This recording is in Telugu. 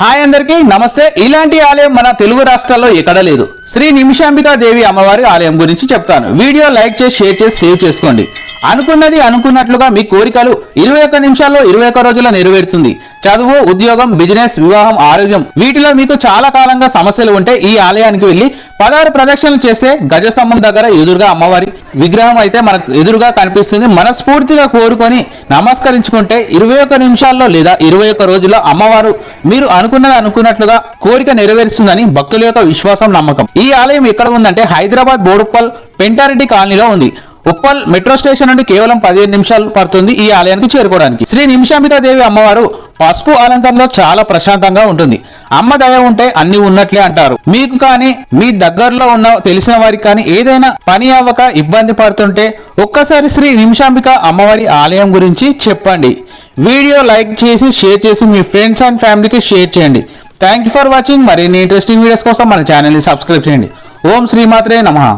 హాయ్ అందరికీ నమస్తే. ఇలాంటి ఆలయం మన తెలుగు రాష్ట్రాల్లో ఎక్కడ లేదు. శ్రీ నిమిషాంబికా దేవి అమ్మవారి ఆలయం గురించి చెప్తాను. వీడియో లైక్ చేసి షేర్ చేసి సేవ్ చేసుకోండి. అనుకున్నది అనుకున్నట్లుగా మీ కోరికలు 21 నిమిషాల్లో 21 రోజుల్లో నెరవేరుతుంది. చదువు, ఉద్యోగం, బిజినెస్, వివాహం, ఆరోగ్యం వీటిలో మీకు చాలా కాలంగా సమస్యలు ఉంటే ఈ ఆలయానికి వెళ్లి 16 ప్రదక్షిణలు చేస్తే గజస్తంభం దగ్గర ఎదురుగా అమ్మవారి విగ్రహం అయితే మనకు ఎదురుగా కనిపిస్తుంది. మనస్ఫూర్తిగా కోరుకొని నమస్కరించుకుంటే 21 నిమిషాల్లో లేదా 21 రోజుల్లో అమ్మవారు మీరు అనుకున్నది అనుకున్నట్లుగా కోరిక నెరవేరుస్తుందని భక్తుల యొక్క విశ్వాసం, నమ్మకం. ఈ ఆలయం ఎక్కడ ఉందంటే హైదరాబాద్ బోడుప్పల్ పెంటారెడ్డి కాలనీలో ఉంది. ఉప్పల్ మెట్రో స్టేషన్ నుండి కేవలం 15 నిమిషాలు పడుతుంది ఈ ఆలయానికి చేరుకోవడానికి. శ్రీ నిమిషాంబికా దేవి అమ్మవారు పసుపు అలంకరణలో చాలా ప్రశాంతంగా ఉంటుంది. అమ్మ దయ ఉంటే అన్ని ఉన్నట్లే అంటారు. మీకు కానీ మీ దగ్గరలో ఉన్న తెలిసిన వారికి కానీ ఏదైనా పని అవ్వక ఇబ్బంది పడుతుంటే ఒక్కసారి శ్రీ నిమిషాంబికా అమ్మవారి ఆలయం గురించి చెప్పండి. వీడియో లైక్ చేసి షేర్ చేసి మీ ఫ్రెండ్స్ అండ్ ఫ్యామిలీకి షేర్ చేయండి. Thank you for watching. మరిన్ని ఇంట్రెస్టింగ్ వీడియోస్ కోసం మన ఛానల్ని సబ్స్క్రైబ్ చేయండి. ఓం శ్రీమాత్రే నమః.